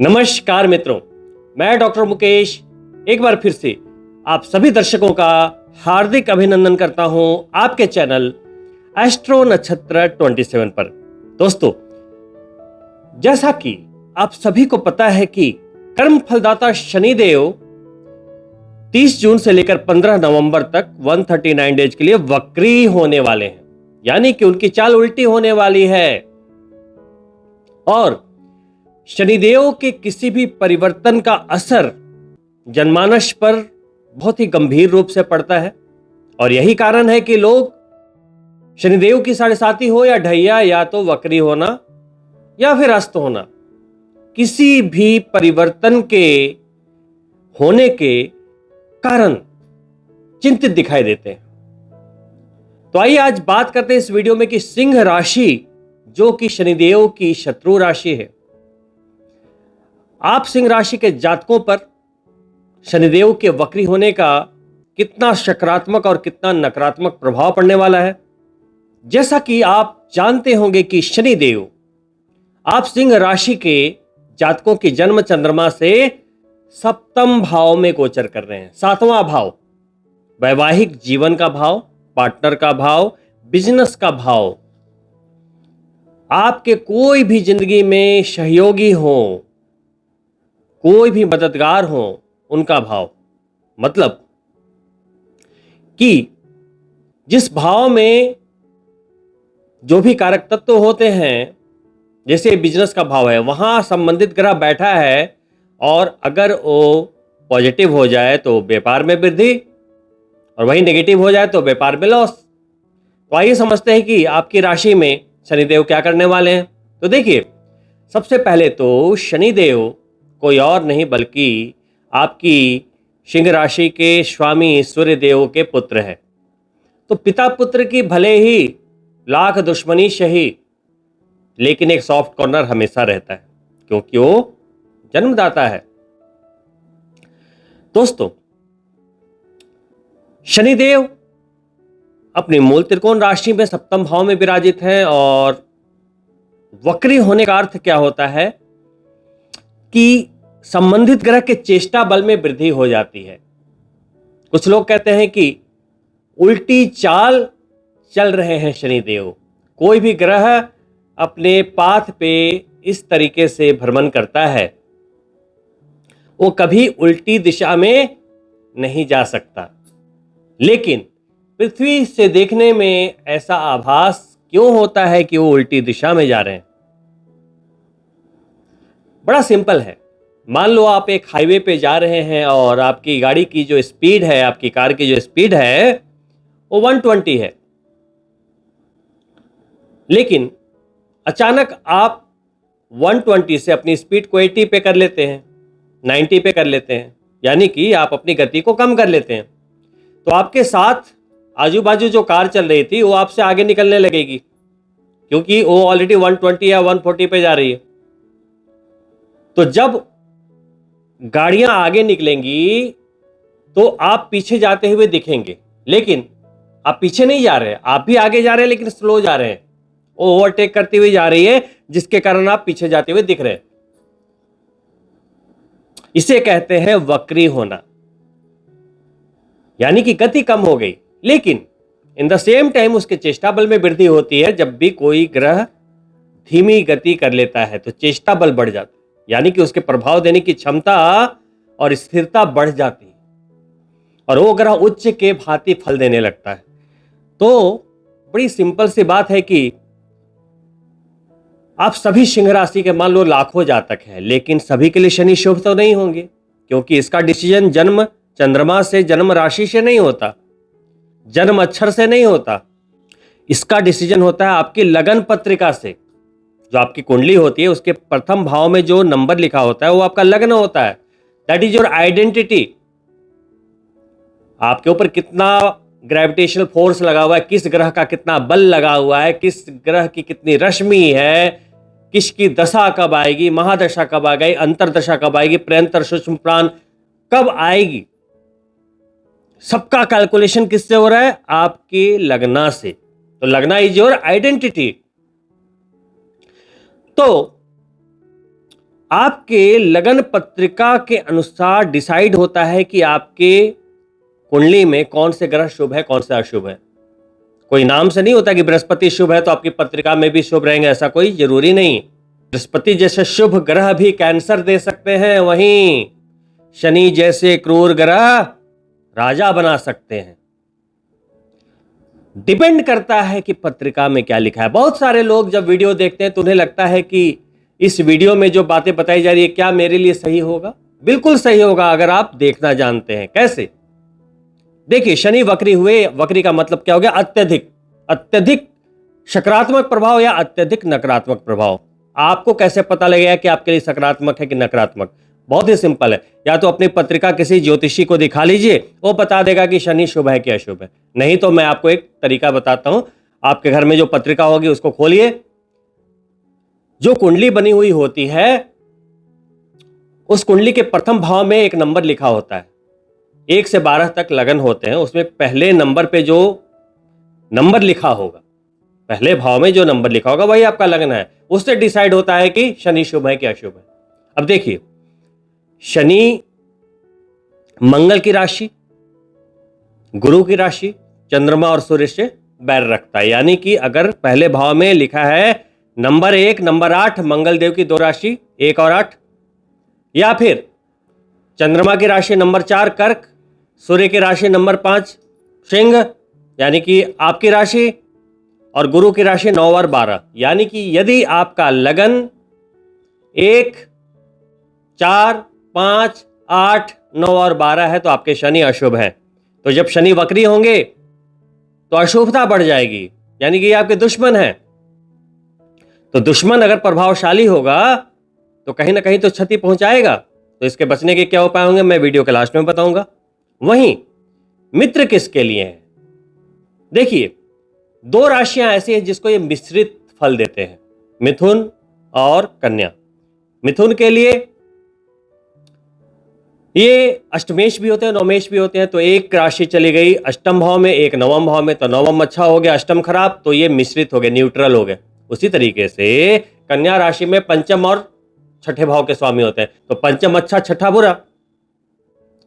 नमस्कार मित्रों, मैं डॉक्टर मुकेश एक बार फिर से आप सभी दर्शकों का हार्दिक अभिनंदन करता हूं आपके चैनल एस्ट्रो नक्षत्र 27 पर। दोस्तों, जैसा कि आप सभी को पता है कि कर्म फलदाता शनिदेव 30 जून से लेकर 15 नवंबर तक 139 डेज के लिए वक्री होने वाले हैं, यानी कि उनकी चाल उल्टी होने वाली है। और शनिदेव के किसी भी परिवर्तन का असर जनमानस पर बहुत ही गंभीर रूप से पड़ता है। और यही कारण है कि लोग शनिदेव की साढ़े साती हो या ढैया, या तो वक्री होना या फिर अस्त होना, किसी भी परिवर्तन के होने के कारण चिंतित दिखाई देते हैं। तो आइए आज बात करते हैं इस वीडियो में कि सिंह राशि, जो कि शनिदेव की शत्रु राशि है, आप सिंह राशि के जातकों पर शनिदेव के वक्री होने का कितना सकारात्मक और कितना नकारात्मक प्रभाव पड़ने वाला है। जैसा कि आप जानते होंगे कि शनिदेव आप सिंह राशि के जातकों की जन्म चंद्रमा से सप्तम भाव में गोचर कर रहे हैं। सातवां भाव वैवाहिक जीवन का भाव, पार्टनर का भाव, बिजनेस का भाव, आपके कोई भी जिंदगी में सहयोगी हो, कोई भी मददगार हो, उनका भाव। मतलब कि जिस भाव में जो भी कारक तत्व होते हैं, जैसे बिजनेस का भाव है, वहां संबंधित ग्रह बैठा है, और अगर वो पॉजिटिव हो जाए तो व्यापार में वृद्धि, और वही नेगेटिव हो जाए तो व्यापार में लॉस। तो आइए समझते हैं कि आपकी राशि में शनिदेव क्या करने वाले हैं। तो देखिए, सबसे पहले तो शनिदेव कोई और नहीं बल्कि आपकी सिंह राशि के स्वामी सूर्य देव के पुत्र है। तो पिता पुत्र की भले ही लाख दुश्मनी सही, लेकिन एक सॉफ्ट कॉर्नर हमेशा रहता है, क्योंकि वो जन्मदाता है। दोस्तों, शनिदेव अपनी मूल त्रिकोण राशि में सप्तम भाव में विराजित हैं, और वक्री होने का अर्थ क्या होता है कि संबंधित ग्रह के चेष्टा बल में वृद्धि हो जाती है। कुछ लोग कहते हैं कि उल्टी चाल चल रहे हैं शनिदेव। कोई भी ग्रह अपने पाथ पे इस तरीके से भ्रमण करता है, वो कभी उल्टी दिशा में नहीं जा सकता। लेकिन पृथ्वी से देखने में ऐसा आभास क्यों होता है कि वो उल्टी दिशा में जा रहे हैं? बड़ा सिंपल है। मान लो आप एक हाईवे पे जा रहे हैं और आपकी गाड़ी की जो स्पीड है, आपकी कार की जो स्पीड है, वो 120 है, लेकिन अचानक आप 120 से अपनी स्पीड को 80 पे कर लेते हैं, 90 पे कर लेते हैं, यानी कि आप अपनी गति को कम कर लेते हैं। तो आपके साथ आजू बाजू जो कार चल रही थी वो आपसे आगे निकलने लगेगी, क्योंकि वो ऑलरेडी 120 या 140 पे जा रही है। तो जब गाड़ियां आगे निकलेंगी तो आप पीछे जाते हुए दिखेंगे, लेकिन आप पीछे नहीं जा रहे, आप भी आगे जा रहे हैं, लेकिन स्लो जा रहे हैं। वो ओवरटेक करती हुई जा रही है, जिसके कारण आप पीछे जाते हुए दिख रहे हैं। इसे कहते हैं वक्री होना, यानी कि गति कम हो गई, लेकिन इन द सेम टाइम उसके चेष्टा बल में वृद्धि होती है। जब भी कोई ग्रह धीमी गति कर लेता है तो चेष्टा बल बढ़ जाता है, यानी कि उसके प्रभाव देने की क्षमता और स्थिरता बढ़ जाती है, और वो ग्रह उच्च के भांति फल देने लगता है। तो बड़ी सिंपल सी बात है कि आप सभी सिंह राशि के मान लो लाखों जातक हैं, लेकिन सभी के लिए शनि शुभ तो नहीं होंगे, क्योंकि इसका डिसीजन जन्म चंद्रमा से, जन्म राशि से नहीं होता, जन्म अक्षर से नहीं होता। इसका डिसीजन होता है आपकी लगन पत्रिका से। जो आपकी कुंडली होती है, उसके प्रथम भाव में जो नंबर लिखा होता है वो आपका लग्न होता है। That is your identity. आपके ऊपर कितना ग्रेविटेशनल फोर्स लगा हुआ है, किस ग्रह का कितना बल लगा हुआ है, किस ग्रह की कितनी रश्मि है, किसकी दशा कब आएगी, महादशा कब आ गई, अंतरदशा कब आएगी, प्रेंतर सूक्ष्म प्राण कब आएगी, सबका कैलकुलेशन किससे हो रहा है? आपके लग्ना से। तो लग्ना इज योर आइडेंटिटी। तो आपके लगन पत्रिका के अनुसार डिसाइड होता है कि आपके कुंडली में कौन से ग्रह शुभ है, कौन से अशुभ है। कोई नाम से नहीं होता कि बृहस्पति शुभ है तो आपकी पत्रिका में भी शुभ रहेंगे, ऐसा कोई जरूरी नहीं। बृहस्पति जैसे शुभ ग्रह भी कैंसर दे सकते हैं, वहीं शनि जैसे क्रूर ग्रह राजा बना सकते हैं। डिपेंड करता है कि पत्रिका में क्या लिखा है। बहुत सारे लोग जब वीडियो देखते हैं तो उन्हें लगता है कि इस वीडियो में जो बातें बताई जा रही है क्या मेरे लिए सही होगा। बिल्कुल सही होगा अगर आप देखना जानते हैं। कैसे? देखिए, शनि वक्री हुए, वक्री का मतलब क्या हो गया? अत्यधिक। अत्यधिक सकारात्मक प्रभाव या अत्यधिक नकारात्मक प्रभाव। आपको कैसे पता लगेगा कि आपके लिए सकारात्मक है कि नकारात्मक? बहुत ही सिंपल है, या तो अपनी पत्रिका किसी ज्योतिषी को दिखा लीजिए, वो बता देगा कि शनि शुभ है कि अशुभ है। नहीं तो मैं आपको एक तरीका बताता हूं। आपके घर में जो पत्रिका होगी उसको खोलिए, जो कुंडली बनी हुई होती है उस कुंडली के प्रथम भाव में एक नंबर लिखा होता है। 1 से 12 तक लगन होते हैं, उसमें पहले नंबर पे जो नंबर लिखा होगा, पहले भाव में जो नंबर लिखा होगा वही आपका लगन है। उससे डिसाइड होता है कि शनि शुभ है कि अशुभ है। अब देखिए, शनि मंगल की राशि, गुरु की राशि, चंद्रमा और सूर्य से बैर रखता है। यानी कि अगर पहले भाव में लिखा है नंबर 1, नंबर 8, मंगल देव की दो राशि 1 और 8, या फिर चंद्रमा की राशि नंबर 4 कर्क, सूर्य की राशि नंबर 5 सिंह, यानी कि आपकी राशि, और गुरु की राशि 9 और 12, यानी कि यदि आपका लगन 1, 4, 5, 8, 9 और 12 है तो आपके शनि अशुभ है। तो जब शनि वक्री होंगे तो अशुभता बढ़ जाएगी, यानी कि आपके दुश्मन हैं। तो दुश्मन अगर प्रभावशाली होगा तो कहीं ना कहीं तो क्षति पहुंचाएगा। तो इसके बचने के क्या उपाय होंगे मैं वीडियो के लास्ट में बताऊंगा। वहीं मित्र किसके लिए है? देखिए, 2 राशियां ऐसी हैं जिसको ये मिश्रित फल देते हैं, मिथुन और कन्या। मिथुन के लिए ये अष्टमेश भी होते हैं, नवमेश भी होते हैं। तो एक राशि चली गई अष्टम भाव में, एक नवम भाव में, तो नवम अच्छा हो गया, अष्टम खराब, तो ये मिश्रित हो गए, न्यूट्रल हो गए। उसी तरीके से कन्या राशि में पंचम और छठे भाव के स्वामी होते हैं, तो पंचम अच्छा छठा बुरा,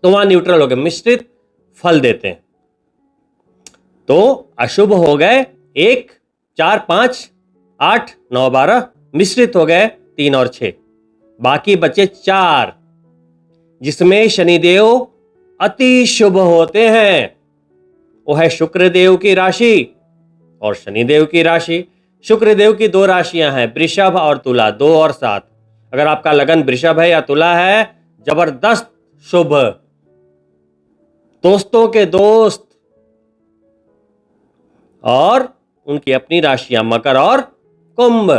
तो वहां न्यूट्रल हो गए, मिश्रित फल देते हैं। तो अशुभ हो गए 1, 4, 5, 8, 9, 12, मिश्रित हो गए 3 और 6, बाकी बचे 4 जिसमें शनिदेव अति शुभ होते हैं। वो है शुक्रदेव की राशि और शनिदेव की राशि। शुक्रदेव की 2 राशियां हैं, वृषभ और तुला, 2 और 7। अगर आपका लगन वृषभ है या तुला है, जबरदस्त शुभ, दोस्तों के दोस्त, और उनकी अपनी राशियां मकर और कुंभ,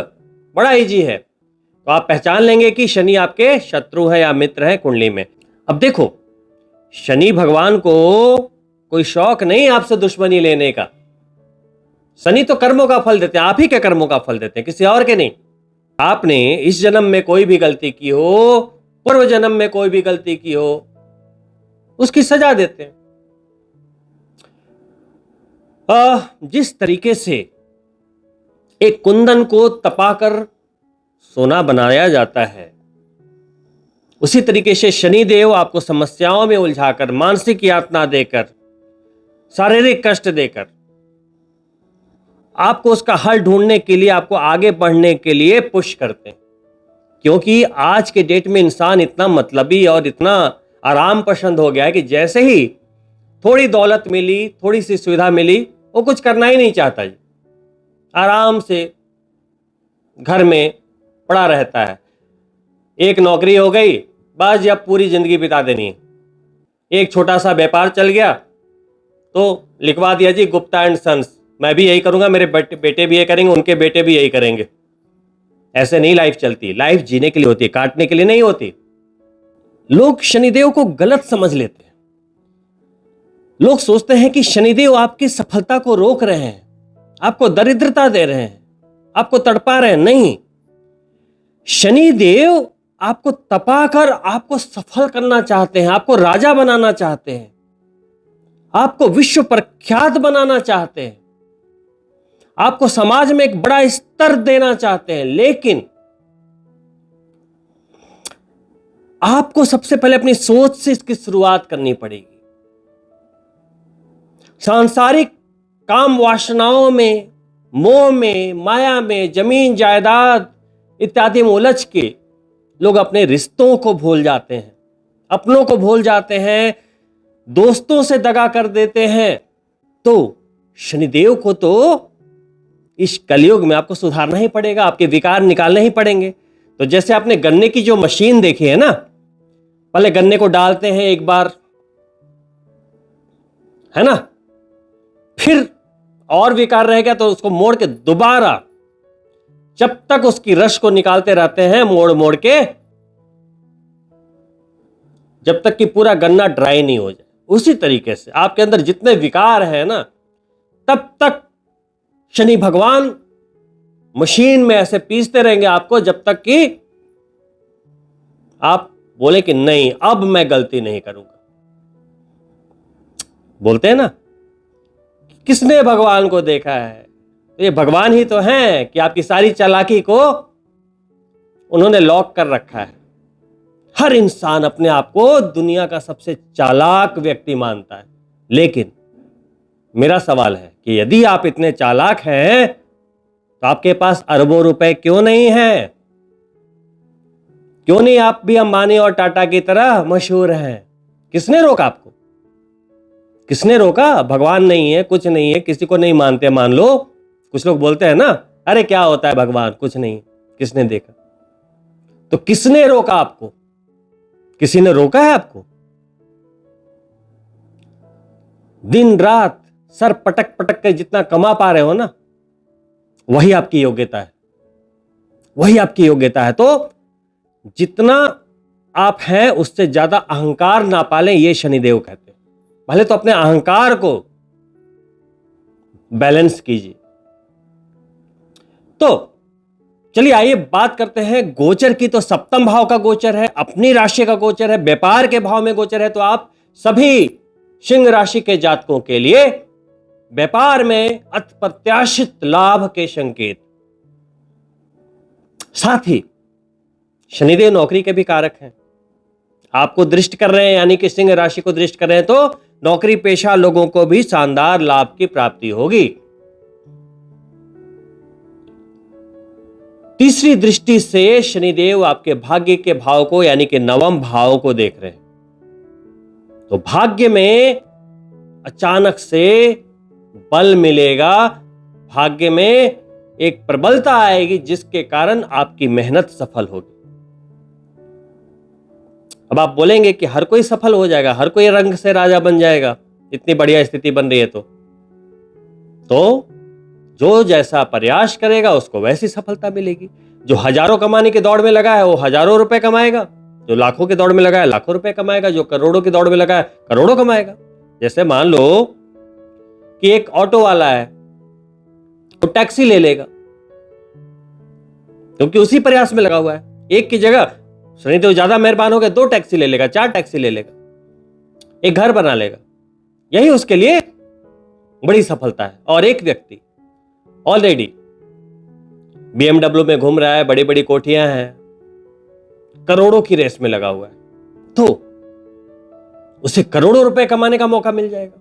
बड़ा इजी है। तो आप पहचान लेंगे कि शनि आपके शत्रु है या मित्र है कुंडली में। अब देखो, शनि भगवान को कोई शौक नहीं आपसे दुश्मनी लेने का। शनि तो कर्मों का फल देते हैं, आप ही के कर्मों का फल देते हैं, किसी और के नहीं। आपने इस जन्म में कोई भी गलती की हो, पूर्व जन्म में कोई भी गलती की हो, उसकी सजा देते हैं। जिस तरीके से एक कुंदन को तपाकर सोना बनाया जाता है, उसी तरीके से शनिदेव आपको समस्याओं में उलझाकर, मानसिक यातना देकर, शारीरिक कष्ट देकर, आपको उसका हल ढूंढने के लिए, आपको आगे बढ़ने के लिए पुश करते हैं। क्योंकि आज के डेट में इंसान इतना मतलबी और इतना आराम पसंद हो गया है कि जैसे ही थोड़ी दौलत मिली, थोड़ी सी सुविधा मिली, वो कुछ करना ही नहीं चाहता जी, आराम से घर में पड़ा रहता है। एक नौकरी हो गई, बस अब पूरी जिंदगी बिता देनी है। एक छोटा सा व्यापार चल गया तो लिखवा दिया जी गुप्ता एंड सन्स, मैं भी यही करूंगा, मेरे बेटे भी यही करेंगे, उनके बेटे भी यही करेंगे। ऐसे नहीं लाइफ चलती। लाइफ जीने के लिए होती है, काटने के लिए नहीं होती। लोग शनिदेव को गलत समझ लेते हैं। लोग सोचते हैं कि शनिदेव आपकी सफलता को रोक रहे हैं, आपको दरिद्रता दे रहे हैं, आपको तड़पा रहे हैं। नहीं, शनिदेव आपको तपाकर आपको सफल करना चाहते हैं, आपको राजा बनाना चाहते हैं, आपको विश्व प्रख्यात बनाना चाहते हैं, आपको समाज में एक बड़ा स्तर देना चाहते हैं। लेकिन आपको सबसे पहले अपनी सोच से इसकी शुरुआत करनी पड़ेगी। सांसारिक काम वासनाओं में, मोह में, माया में, जमीन जायदाद इत्यादि में उलझ के लोग अपने रिश्तों को भूल जाते हैं, अपनों को भूल जाते हैं, दोस्तों से दगा कर देते हैं। तो शनिदेव को तो इस कलयुग में आपको सुधारना ही पड़ेगा, आपके विकार निकालने ही पड़ेंगे। तो जैसे आपने गन्ने की जो मशीन देखी है ना, पहले गन्ने को डालते हैं एक बार, है ना, फिर और विकार रह गया तो उसको मोड़ के दोबारा, जब तक उसकी रस को निकालते रहते हैं मोड़ मोड़ के, जब तक कि पूरा गन्ना ड्राई नहीं हो जाए। उसी तरीके से आपके अंदर जितने विकार है ना, तब तक शनि भगवान मशीन में ऐसे पीसते रहेंगे आपको, जब तक कि आप बोले कि नहीं, अब मैं गलती नहीं करूंगा। बोलते हैं ना, किसने भगवान को देखा है? तो ये भगवान ही तो हैं कि आपकी सारी चालाकी को उन्होंने लॉक कर रखा है। हर इंसान अपने आप को दुनिया का सबसे चालाक व्यक्ति मानता है, लेकिन मेरा सवाल है कि यदि आप इतने चालाक हैं तो आपके पास अरबों रुपए क्यों नहीं है? क्यों नहीं आप भी अंबानी और टाटा की तरह मशहूर हैं? किसने रोका आपको? किसने रोका? भगवान नहीं है, कुछ नहीं है, किसी को नहीं मानते मान लो। कुछ लोग बोलते हैं ना, अरे क्या होता है भगवान, कुछ नहीं, किसने देखा? तो किसने रोका आपको? किसी ने रोका है आपको? दिन रात सर पटक पटक के जितना कमा पा रहे हो ना, वही आपकी योग्यता है, वही आपकी योग्यता है। तो जितना आप हैं उससे ज्यादा अहंकार ना पालें, ये शनिदेव कहते हैं। पहले तो अपने अहंकार को बैलेंस कीजिए। तो चलिए आइए बात करते हैं गोचर की। तो सप्तम भाव का गोचर है, अपनी राशि का गोचर है, व्यापार के भाव में गोचर है। तो आप सभी सिंह राशि के जातकों के लिए व्यापार में अप्रत्याशित लाभ के संकेत। साथ ही शनिदेव नौकरी के भी कारक हैं। आपको दृष्ट कर रहे हैं, यानी कि सिंह राशि को दृष्ट कर रहे हैं, तो नौकरी पेशा लोगों को भी शानदार लाभ की प्राप्ति होगी। तीसरी दृष्टि से शनिदेव आपके भाग्य के भाव को, यानी कि नवम भाव को देख रहे हैं। तो भाग्य में अचानक से बल मिलेगा, भाग्य में एक प्रबलता आएगी जिसके कारण आपकी मेहनत सफल होगी। अब आप बोलेंगे कि हर कोई सफल हो जाएगा, हर कोई रंग से राजा बन जाएगा, इतनी बढ़िया स्थिति बन रही है तो जो जैसा प्रयास करेगा उसको वैसी सफलता मिलेगी। जो हजारों कमाने की दौड़ में लगा है वो हजारों रुपए कमाएगा, जो लाखों की दौड़ में लगा है लाखों रुपए कमाएगा, जो करोड़ों की दौड़ में लगा है करोड़ों कमाएगा। जैसे मान लो कि एक ऑटो वाला है, तो टैक्सी ले लेगा क्योंकि उसी प्रयास में लगा हुआ है। एक की जगह शनिदेव ज्यादा मेहरबान हो गए, 2 टैक्सी ले लेगा, 4 टैक्सी ले लेगा, एक घर बना लेगा। यही उसके लिए बड़ी सफलता है। और एक व्यक्ति ऑलरेडी BMW में घूम रहा है, बड़ी बड़ी कोठियां हैं, करोड़ों की रेस में लगा हुआ है, तो उसे करोड़ों रुपए कमाने का मौका मिल जाएगा।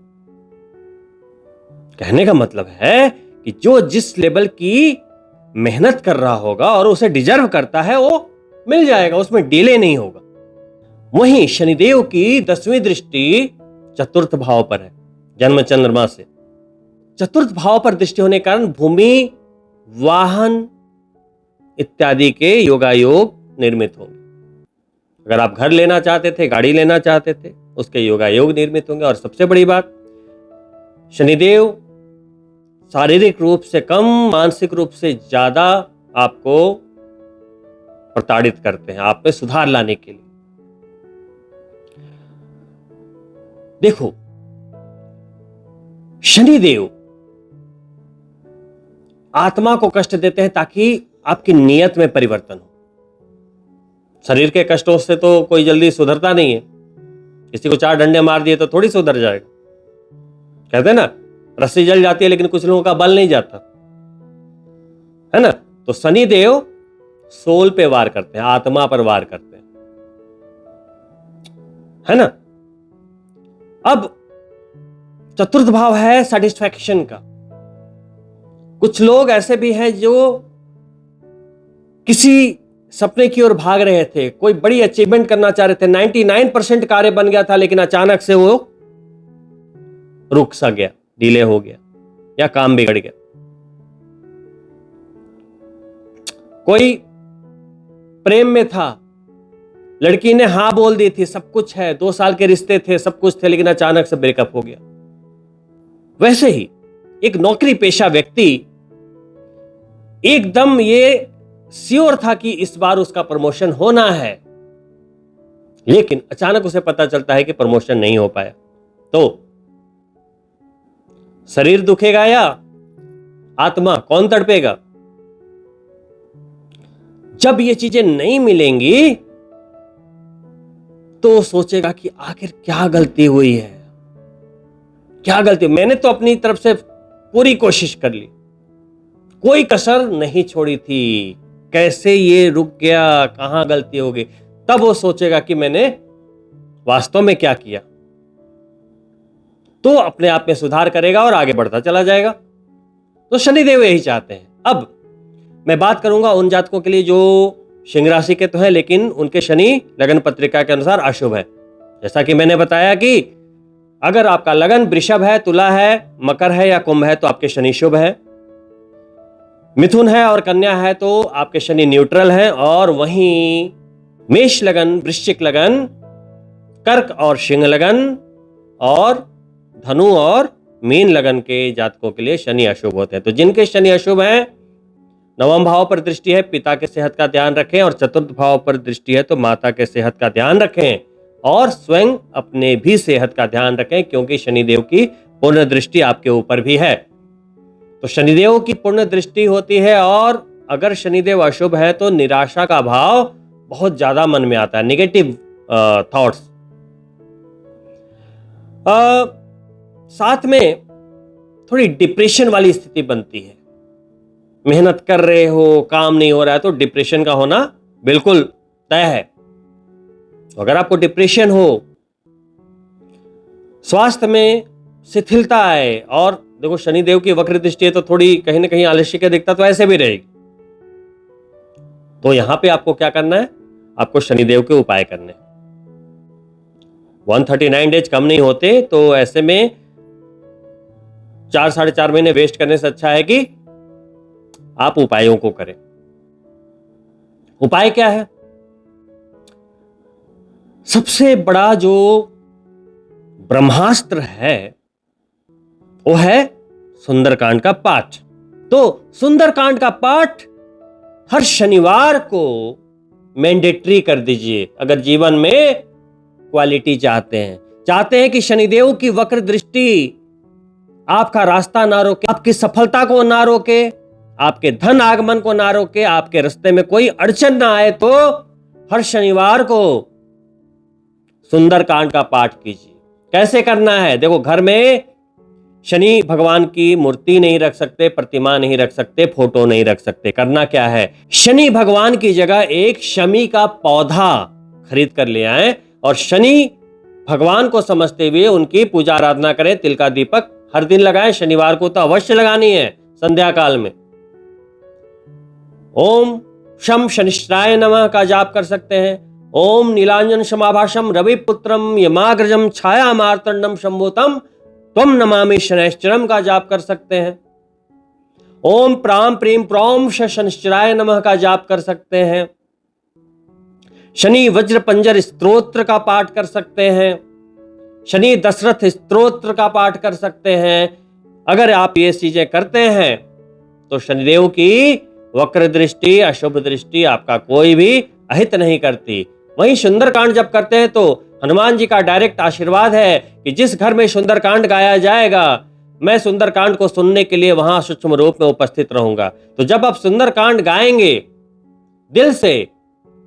कहने का मतलब है कि जो जिस लेवल की मेहनत कर रहा होगा और उसे डिजर्व करता है वो मिल जाएगा, उसमें डिले नहीं होगा। वहीं शनिदेव की 10वीं दृष्टि चतुर्थ भाव पर है, जन्म चंद्रमा से। चतुर्थ भाव पर दृष्टि होने के कारण भूमि, वाहन इत्यादि के योगायोग निर्मित होंगे। अगर आप घर लेना चाहते थे, गाड़ी लेना चाहते थे, उसके योगायोग निर्मित होंगे। और सबसे बड़ी बात, शनिदेव शारीरिक रूप से कम, मानसिक रूप से ज्यादा आपको प्रताड़ित करते हैं, आप में सुधार लाने के लिए। देखो, शनिदेव आत्मा को कष्ट देते हैं ताकि आपकी नियत में परिवर्तन हो। शरीर के कष्टों से तो कोई जल्दी सुधरता नहीं है। किसी को 4 डंडे मार दिए तो थोड़ी सुधर जाएगा। कहते हैं ना, रस्सी जल जाती है लेकिन कुछ लोगों का बल नहीं जाता, है ना। तो शनिदेव सोल पे वार करते हैं, आत्मा पर वार करते हैं। है ना। अब चतुर्थ भाव है सेटिस्फैक्शन का। कुछ लोग ऐसे भी हैं जो किसी सपने की ओर भाग रहे थे, कोई बड़ी अचीवमेंट करना चाह रहे थे, 99% कार्य बन गया था, लेकिन अचानक से वो रुक सा गया, डिले हो गया या काम बिगड़ गया। कोई प्रेम में था, लड़की ने हां बोल दी थी, सब कुछ है, 2 साल के रिश्ते थे, सब कुछ थे, लेकिन अचानक से ब्रेकअप हो गया। वैसे ही एक नौकरी पेशा व्यक्ति एकदम ये श्योर था कि इस बार उसका प्रमोशन होना है, लेकिन अचानक उसे पता चलता है कि प्रमोशन नहीं हो पाया। तो शरीर दुखेगा या आत्मा, कौन तड़पेगा? जब ये चीजें नहीं मिलेंगी तो सोचेगा कि आखिर क्या गलती हुई है, क्या गलती। मैंने तो अपनी तरफ से पूरी कोशिश कर ली, कोई कसर नहीं छोड़ी थी, कैसे ये रुक गया, कहां गलती हो गई। तब वो सोचेगा कि मैंने वास्तव में क्या किया, तो अपने आप में सुधार करेगा और आगे बढ़ता चला जाएगा। तो शनिदेव यही चाहते हैं। अब मैं बात करूंगा उन जातकों के लिए जो सिंह राशि के तो हैं, लेकिन उनके शनि लगन पत्रिका के अनुसार अशुभ है। जैसा कि मैंने बताया कि अगर आपका लगन वृषभ है, तुला है, मकर है या कुंभ है तो आपके शनि शुभ है। मिथुन है और कन्या है तो आपके शनि न्यूट्रल है। और वहीं मेष लगन, वृश्चिक लगन, कर्क और सिंह लगन और धनु और मीन लगन के जातकों के लिए शनि अशुभ होते हैं। तो जिनके शनि अशुभ हैं, नवम भाव पर दृष्टि है, पिता के सेहत का ध्यान रखें, और चतुर्थ भाव पर दृष्टि है तो माता के सेहत का ध्यान रखें, और स्वयं अपने भी सेहत का ध्यान रखें, क्योंकि शनिदेव की पूर्ण दृष्टि आपके ऊपर भी है। तो शनिदेव की पूर्ण दृष्टि होती है, और अगर शनिदेव अशुभ है तो निराशा का भाव बहुत ज्यादा मन में आता है, नेगेटिव थॉट्स। साथ में थोड़ी डिप्रेशन वाली स्थिति बनती है। मेहनत कर रहे हो, काम नहीं हो रहा है तो डिप्रेशन का होना बिल्कुल तय है। तो अगर आपको डिप्रेशन हो, स्वास्थ्य में शिथिलता आए, और देखो शनिदेव की वक्र दृष्टि है तो थोड़ी कहीं ना कहीं आलस्य की दिक्कत तो ऐसे भी रहेगी, तो यहां पे आपको क्या करना है, आपको शनिदेव के उपाय करने। 139 डेज कम नहीं होते, तो ऐसे में 4 साढ़े 4 महीने वेस्ट करने से अच्छा है कि आप उपायों को करें। उपाय क्या है? सबसे बड़ा जो ब्रह्मास्त्र है वो है सुंदरकांड का पाठ। तो सुंदरकांड का पाठ हर शनिवार को मैंडेटरी कर दीजिए, अगर जीवन में क्वालिटी चाहते हैं कि शनिदेव की वक्र दृष्टि आपका रास्ता ना रोके, आपकी सफलता को ना रोके, आपके धन आगमन को ना रोके, आपके रास्ते में कोई अड़चन ना आए, तो हर शनिवार को सुंदरकांड का पाठ कीजिए। कैसे करना है? देखो, घर में शनि भगवान की मूर्ति नहीं रख सकते, प्रतिमा नहीं रख सकते, फोटो नहीं रख सकते। करना क्या है, शनि भगवान की जगह एक शमी का पौधा खरीद कर ले आए और शनि भगवान को समझते हुए उनकी पूजा आराधना करें। तिल का दीपक हर दिन लगाएं, शनिवार को तो अवश्य लगानी है संध्या काल में। ओम शम शनिश्चराय नमः का जाप कर सकते हैं। ओम नीलांजन समाभाषम रविपुत्रम यमाग्रजम छाया मार्तंडम शंभुतम त्वम नमामि शनैश्चरम का जाप कर सकते हैं। ओम प्राम प्रीम प्रौम शनिश्चराय नमः का जाप कर सकते हैं। शनि वज्र पंजर स्तोत्र का पाठ कर सकते हैं। शनि दशरथ स्तोत्र का पाठ कर सकते हैं। अगर आप ये चीजें करते हैं तो शनिदेव की वक्र दृष्टि, अशुभ दृष्टि आपका कोई भी अहित नहीं करती। वहीं सुंदरकांड जब करते हैं तो हनुमान जी का डायरेक्ट आशीर्वाद है कि जिस घर में सुंदरकांड गाया जाएगा, मैं सुंदरकांड को सुनने के लिए वहां सूक्ष्म रूप में उपस्थित रहूंगा। तो जब आप सुंदरकांड गाएंगे दिल से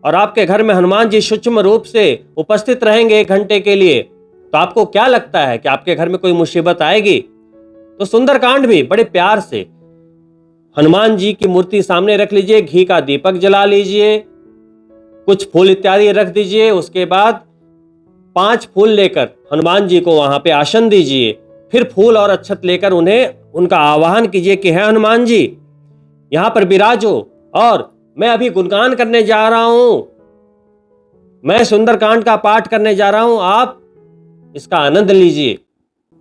और आपके घर में हनुमान जी सूक्ष्म रूप से उपस्थित रहेंगे 1 घंटे के लिए, तो आपको क्या लगता है कि आपके घर में कोई मुसीबत आएगी? तो सुंदरकांड भी बड़े प्यार से हनुमान जी की मूर्ति सामने रख लीजिए, घी का दीपक जला लीजिए, कुछ फूल इत्यादि रख दीजिए। उसके बाद 5 फूल लेकर हनुमान जी को वहां पे आसन दीजिए, फिर फूल और अक्षत लेकर उन्हें उनका आवाहन कीजिए कि है हनुमान जी यहां पर विराजो, और मैं अभी गुणगान करने जा रहा हूं, मैं सुंदरकांड का पाठ करने जा रहा हूं, आप इसका आनंद लीजिए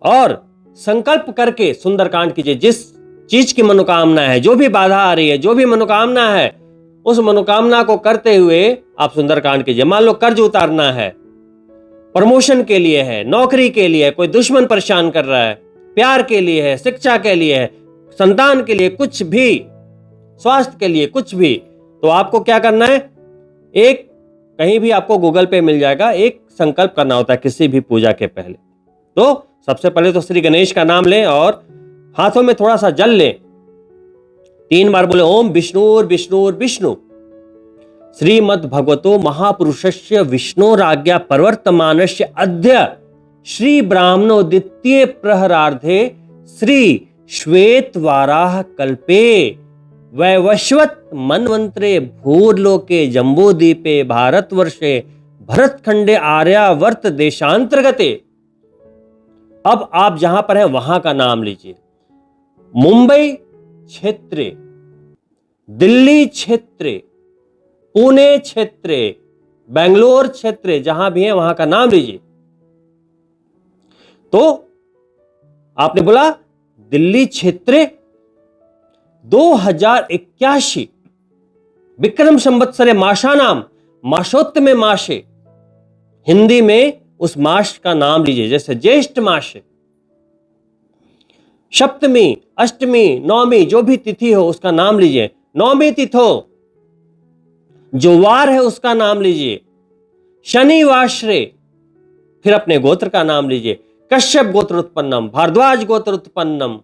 और संकल्प करके सुंदरकांड कीजिए। जिस चीज की मनोकामना है, जो भी बाधा आ रही है, जो भी मनोकामना है, उस मनोकामना को करते हुए आप सुंदरकांड कीजिए। मान लो कर्ज उतारना है, प्रमोशन के लिए है, नौकरी के लिए, कोई दुश्मन परेशान कर रहा है, प्यार के लिए है, शिक्षा के लिए है, संतान के लिए, कुछ भी, स्वास्थ्य के लिए, कुछ भी, तो आपको क्या करना है, एक कहीं भी आपको गूगल पे मिल जाएगा, एक संकल्प करना होता है किसी भी पूजा के पहले। तो सबसे पहले तो श्री गणेश का नाम लें और हाथों में थोड़ा सा जल लें, 3 बार बोले ओम विष्णुर विष्णुर विष्णु श्रीमद् भगवतो महापुरुषस्य विष्णोराज्ञा प्रवर्तमानस्य अद्य श्री ब्राह्मणो द्वितीय प्रहरार्धे श्री श्वेत वाराह कल्पे वैवस्वत मन्वंतरे भूर्लोके जम्बूद्वीपे भारतवर्षे भरतखंडे आर्यावर्त देशांतर्गते। अब आप जहां पर हैं वहां का नाम लीजिए। मुंबई क्षेत्र, दिल्ली क्षेत्र, पुणे क्षेत्र, बेंगलोर क्षेत्र, जहां भी है वहां का नाम लीजिए। तो आपने बोला दिल्ली क्षेत्र 2081 विक्रम संवत्सरे माशानाम मासोत्तमे मासे, हिंदी में उस मास का नाम लीजिए। जैसे ज्येष्ठ मास, सप्तमी, अष्टमी, नवमी, जो भी तिथि हो उसका नाम लीजिए। नवमी तिथि हो, जो वार है उसका नाम लीजिए। शनिवाश्रे, फिर अपने गोत्र का नाम लीजिए। कश्यप गोत्र उत्पन्नम, भारद्वाज गोत्र उत्पन्नम,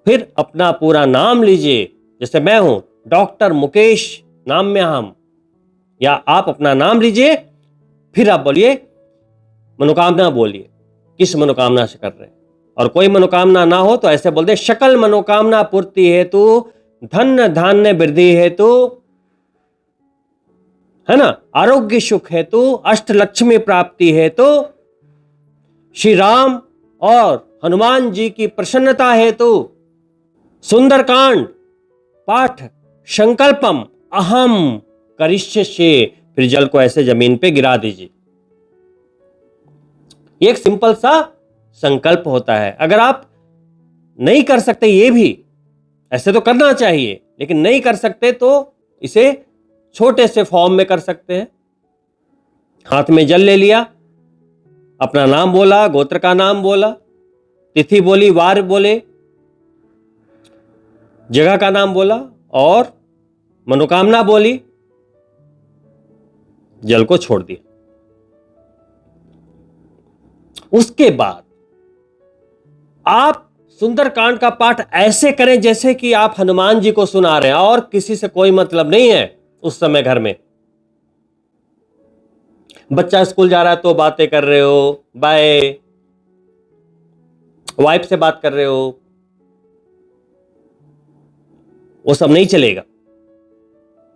फिर अपना पूरा नाम लीजिए। जैसे मैं हूं डॉक्टर मुकेश नाम में हम, या आप अपना नाम लीजिए, फिर आप बोलिए मनोकामना, बोलिए किस मनोकामना से कर रहे हैं। और कोई मनोकामना ना हो तो ऐसे बोल दे सकल मनोकामना पूर्ति हेतु, धन धान्य वृद्धि हेतु, है ना, आरोग्य सुख हेतु, अष्ट लक्ष्मी प्राप्ति हेतु, श्री राम और हनुमान जी की प्रसन्नता हेतु सुंदरकांड पाठ संकल्पम अहम करिष्यसे। फिर जल को ऐसे जमीन पे गिरा दीजिए। एक सिंपल सा संकल्प होता है। अगर आप नहीं कर सकते, ये भी ऐसे तो करना चाहिए, लेकिन नहीं कर सकते तो इसे छोटे से फॉर्म में कर सकते हैं। हाथ में जल ले लिया, अपना नाम बोला, गोत्र का नाम बोला, तिथि बोली, वार बोले, जगह का नाम बोला और मनोकामना बोली, जल को छोड़ दिया। उसके बाद आप सुंदरकांड का पाठ ऐसे करें जैसे कि आप हनुमान जी को सुना रहे हैं और किसी से कोई मतलब नहीं है उस समय। घर में बच्चा स्कूल जा रहा है तो बातें कर रहे हो, बाय, वाइफ से बात कर रहे हो, वो सब नहीं चलेगा।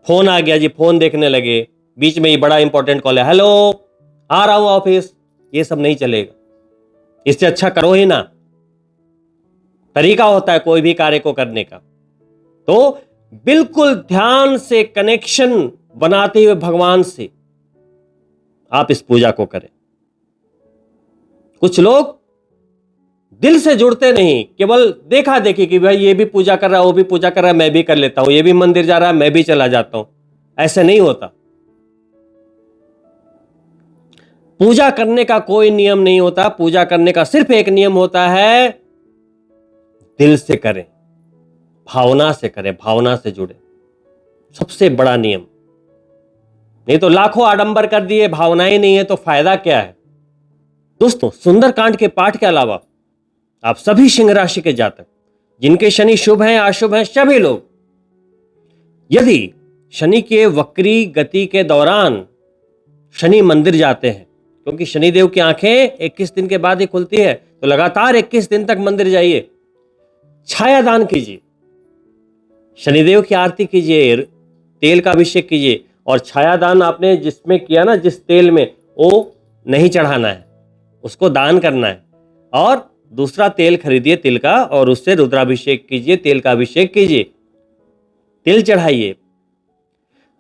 फोन आ गया जी, फोन देखने लगे, बीच में ये बड़ा इंपॉर्टेंट कॉल है, हेलो आ रहा हूं ऑफिस, ये सब नहीं चलेगा। इससे अच्छा करो ही ना। तरीका होता है कोई भी कार्य को करने का। तो बिल्कुल ध्यान से कनेक्शन बनाते हुए भगवान से आप इस पूजा को करें। कुछ लोग दिल से जुड़ते नहीं, केवल देखा देखी कि भाई ये भी पूजा कर रहा है, वो भी पूजा कर रहा है, मैं भी कर लेता हूं, ये भी मंदिर जा रहा है, मैं भी चला जाता हूं। ऐसे नहीं होता। पूजा करने का कोई नियम नहीं होता। पूजा करने का सिर्फ एक नियम होता है, दिल से करें, भावना से करें, भावना से जुड़े, सबसे बड़ा नियम। नहीं तो लाखों आडंबर कर दिए, भावनाएं नहीं है तो फायदा क्या है। दोस्तों, सुंदरकांड के पाठ के अलावा आप सभी सिंह राशि के जातक जिनके शनि शुभ हैं, अशुभ हैं, सभी लोग यदि शनि के वक्री गति के दौरान शनि मंदिर जाते हैं, क्योंकि शनिदेव की आंखें 21 दिन के बाद ही खुलती है, तो लगातार 21 दिन तक मंदिर जाइए, छाया दान कीजिए, शनिदेव की आरती कीजिए, तेल का अभिषेक कीजिए। और छाया दान आपने जिसमें किया ना, जिस तेल में, वो नहीं चढ़ाना है, उसको दान करना है। और दूसरा तेल खरीदिए तिल का और उससे रुद्राभिषेक कीजिए, तेल का अभिषेक कीजिए, तिल चढ़ाइए।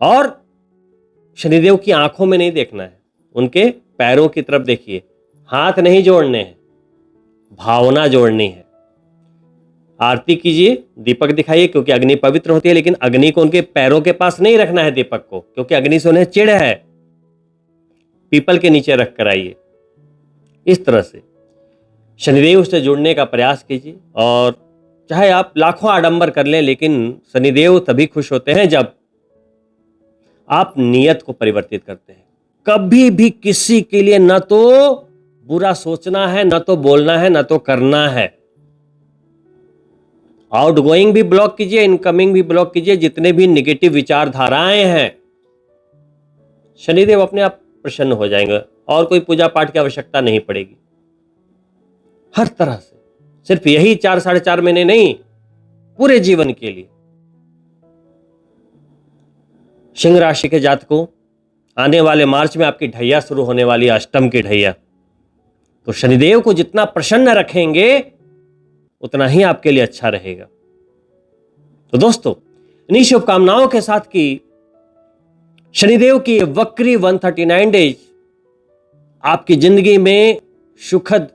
और शनिदेव की आंखों में नहीं देखना है, उनके पैरों की तरफ देखिए। हाथ नहीं जोड़ने हैं, भावना जोड़नी है। आरती कीजिए, दीपक दिखाइए, क्योंकि अग्नि पवित्र होती है, लेकिन अग्नि को उनके पैरों के पास नहीं रखना है दीपक को, क्योंकि अग्नि से उन्हें चिढ़ है। पीपल के नीचे रख कर आइए। इस तरह से शनिदेव से जुड़ने का प्रयास कीजिए। और चाहे आप लाखों आडंबर कर लें, लेकिन शनिदेव तभी खुश होते हैं जब आप नियत को परिवर्तित करते हैं। कभी भी किसी के लिए न तो बुरा सोचना है, न तो बोलना है, न तो करना है। आउटगोइंग भी ब्लॉक कीजिए, इनकमिंग भी ब्लॉक कीजिए। जितने भी निगेटिव विचारधाराएं हैं, शनिदेव अपने आप प्रसन्न हो जाएंगे और कोई पूजा पाठ की आवश्यकता नहीं पड़ेगी। हर तरह से, सिर्फ यही 4-4.5 महीने नहीं, पूरे जीवन के लिए। सिंह राशि के जातकों, आने वाले मार्च में आपकी ढैया शुरू होने वाली है, अष्टम की ढैया। तो शनिदेव को जितना प्रसन्न रखेंगे उतना ही आपके लिए अच्छा रहेगा। तो दोस्तों, इन्हीं शुभकामनाओं के साथ कि शनिदेव की वक्री 139 डेज आपकी जिंदगी में सुखद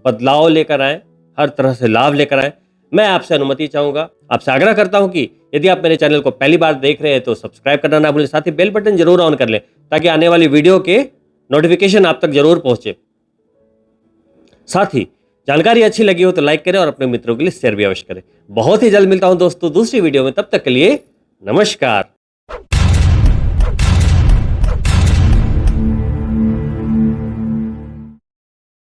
बदलाव लेकर आए, हर तरह से लाभ लेकर आए, मैं आपसे अनुमति चाहूंगा। आपसे आग्रह करता हूं कि यदि आप मेरे चैनल को पहली बार देख रहे हैं तो सब्सक्राइब करना ना भूलें, साथ ही बेल बटन जरूर ऑन कर लें ताकि आने वाली वीडियो के नोटिफिकेशन आप तक जरूर पहुंचे। साथ ही जानकारी अच्छी लगी हो तो लाइक करें और अपने मित्रों के लिए शेयर भी अवश्य करें। बहुत ही जल्द मिलता हूं दोस्तों दूसरी वीडियो में, तब तक के लिए नमस्कार।